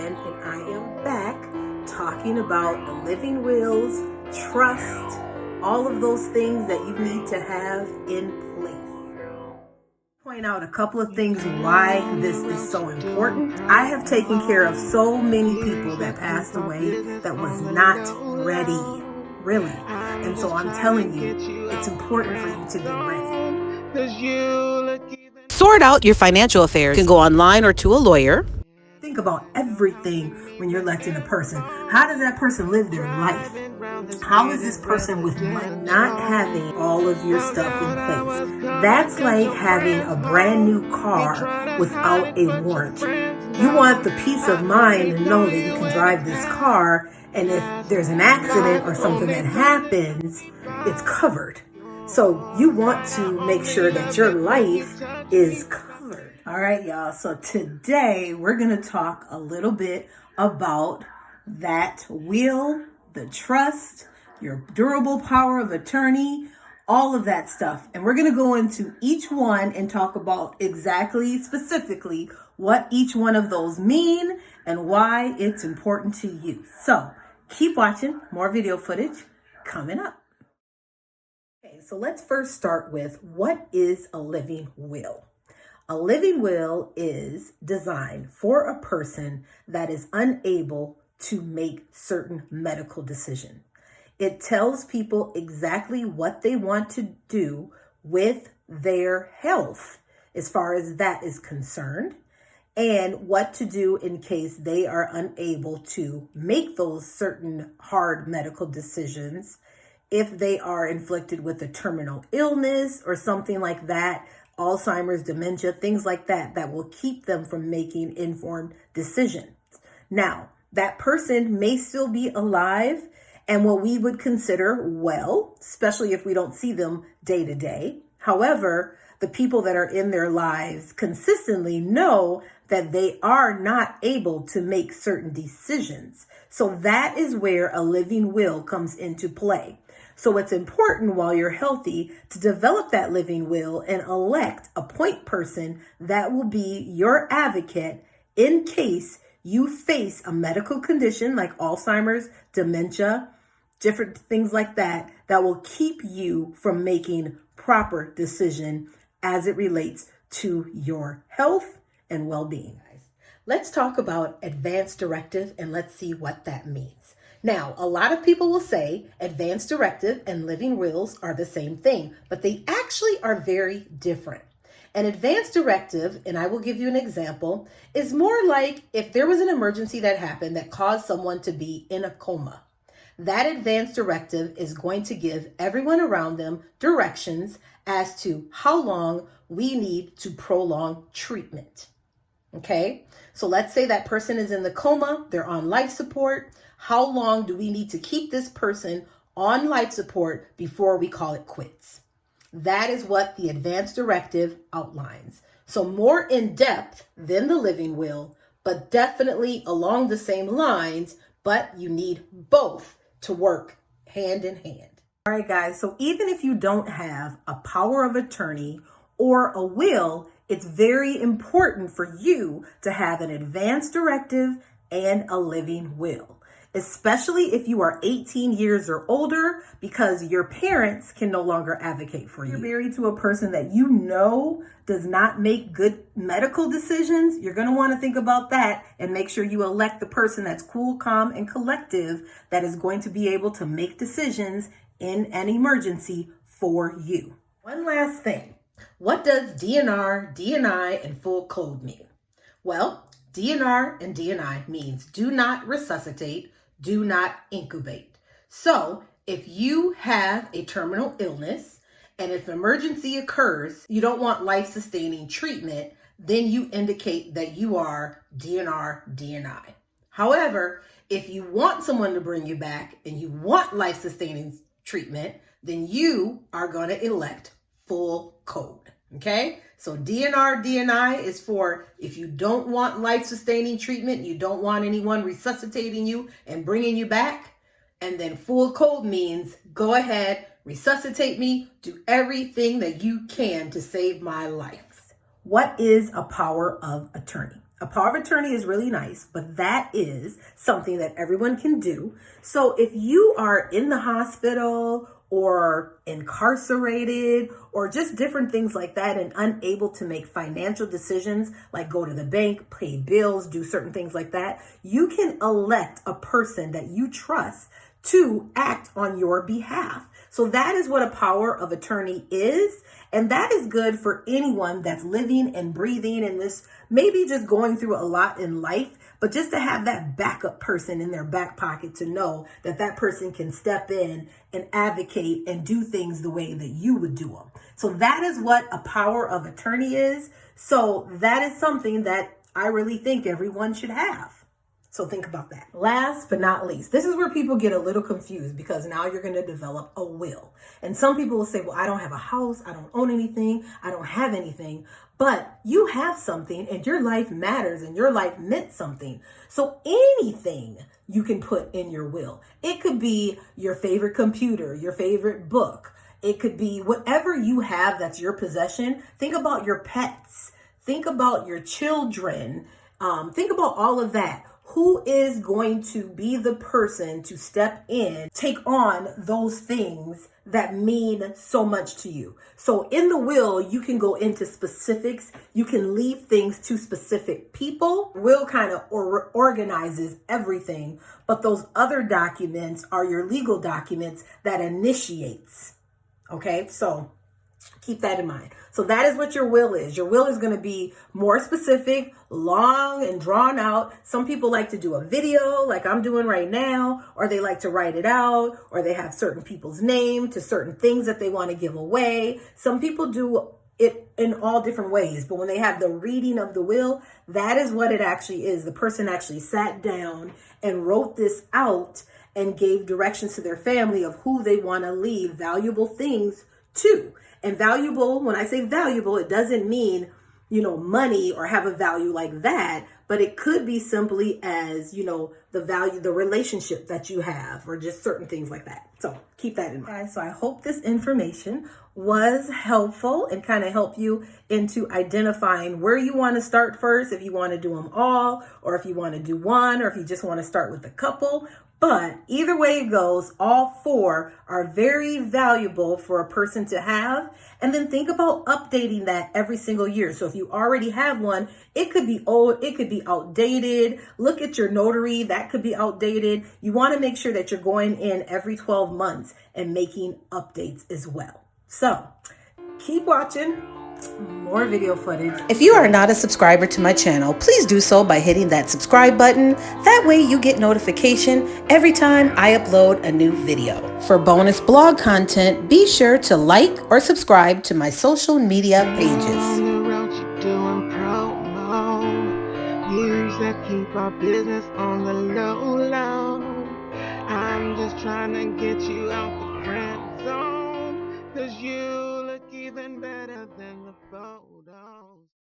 And I am back talking about the living wills, trust, all of those things that you need to have in place. Point out a couple of things why this is so important. I have taken care of so many people that passed away that was not ready, really. And so I'm telling you, it's important for you to be ready. Sort out your financial affairs. You can go online or to a lawyer. Think about everything when you're electing a person. How does that person live their life? How is this person with not having all of your stuff in place? That's like having a brand new car without a warranty. You want the peace of mind to know that you can drive this car, and if there's an accident or something that happens, it's covered. So you want to make sure that your life is covered. All right, y'all. So today we're going to talk a little bit about that will, the trust, your durable power of attorney, all of that stuff. And we're going to go into each one and talk about exactly, specifically, what each one of those mean and why it's important to you. So keep watching. More video footage coming up. Okay, so let's first start with what is a living will? A living will is designed for a person that is unable to make certain medical decisions. It tells people exactly what they want to do with their health as far as that is concerned, and what to do in case they are unable to make those certain hard medical decisions, if they are inflicted with a terminal illness or something like that, Alzheimer's, dementia, things like that, that will keep them from making informed decisions. Now, that person may still be alive and what we would consider well, especially if we don't see them day to day. However, the people that are in their lives consistently know that they are not able to make certain decisions. So that is where a living will comes into play. So it's important while you're healthy to develop that living will and elect a point person that will be your advocate in case you face a medical condition like Alzheimer's, dementia, different things like that, that will keep you from making proper decision as it relates to your health and well-being. Let's talk about advance directive and let's see what that means. Now, a lot of people will say advance directive and living wills are the same thing, but they actually are very different. An advance directive, and I will give you an example, is more like if there was an emergency that happened that caused someone to be in a coma. That advance directive is going to give everyone around them directions as to how long we need to prolong treatment. Okay, so let's say that person is in the coma, they're on life support. How long do we need to keep this person on life support before we call it quits? That is what the advance directive outlines. So more in depth than the living will, but definitely along the same lines, but you need both to work hand in hand. All right, guys, so even if you don't have a power of attorney or a will, it's very important for you to have an advance directive and a living will, especially if you are 18 years or older, because your parents can no longer advocate for you. If you're married to a person that you know does not make good medical decisions, you're going to want to think about that and make sure you elect the person that's cool, calm, and collective that is going to be able to make decisions in an emergency for you. One last thing. What does DNR, DNI, and full code mean? Well, DNR and DNI means do not resuscitate, do not incubate. So if you have a terminal illness and if an emergency occurs, you don't want life-sustaining treatment, then you indicate that you are DNR, DNI. However, if you want someone to bring you back and you want life-sustaining treatment, then you are going to elect full code. Okay, so DNR, DNI is for if you don't want life-sustaining treatment, you don't want anyone resuscitating you and bringing you back. And then full code means go ahead, resuscitate me, do everything that you can to save my life. What is a power of attorney? A power of attorney is really nice, but that is something that everyone can do. So if you are in the hospital or incarcerated or just different things like that and unable to make financial decisions like go to the bank, pay bills, do certain things like that, you can elect a person that you trust to act on your behalf. So that is what a power of attorney is. And that is good for anyone that's living and breathing in this, maybe just going through a lot in life, but just to have that backup person in their back pocket to know that that person can step in and advocate and do things the way that you would do them. So that is what a power of attorney is. So that is something that I really think everyone should have. So think about that. Last but not least, this is where people get a little confused because now you're going to develop a will. And some people will say, well, I don't have a house. I don't own anything. I don't have anything. But you have something and your life matters and your life meant something. So anything you can put in your will. It could be your favorite computer, your favorite book. It could be whatever you have that's your possession. Think about your pets. Think about your children. Think about all of that. Who is going to be the person to step in, take on those things that mean so much to you? So in the will, you can go into specifics. You can leave things to specific people. Will kind of organizes everything, but those other documents are your legal documents that initiates. Okay, so keep that in mind. So that is what your will is. Your will is going to be more specific, long and drawn out. Some people like to do a video like I'm doing right now, or they like to write it out, or they have certain people's name to certain things that they want to give away. Some people do it in all different ways, but when they have the reading of the will, that is what it actually is. The person actually sat down and wrote this out and gave directions to their family of who they want to leave valuable things to. And valuable, when I say valuable, it doesn't mean, money or have a value like that, but it could be simply as, the value, the relationship that you have, or just certain things like that. So keep that in mind. So I hope this information was helpful and kind of help you into identifying where you want to start first, if you want to do them all, or if you want to do one, or if you just want to start with a couple. But either way it goes, all four are very valuable for a person to have. And then think about updating that every single year. So if you already have one, it could be old, it could be outdated. Look at your notary, that could be outdated. You want to make sure that you're going in every 12 months and making updates as well. So keep watching. More video footage. If you are not a subscriber to my channel, please do so by hitting that subscribe button. That way you get notification every time I upload a new video. For bonus blog content, be sure to like or subscribe to my social media pages. Keep our business on the low. I'm just trying to get you out the friend zone, 'cause you look even better than the photos.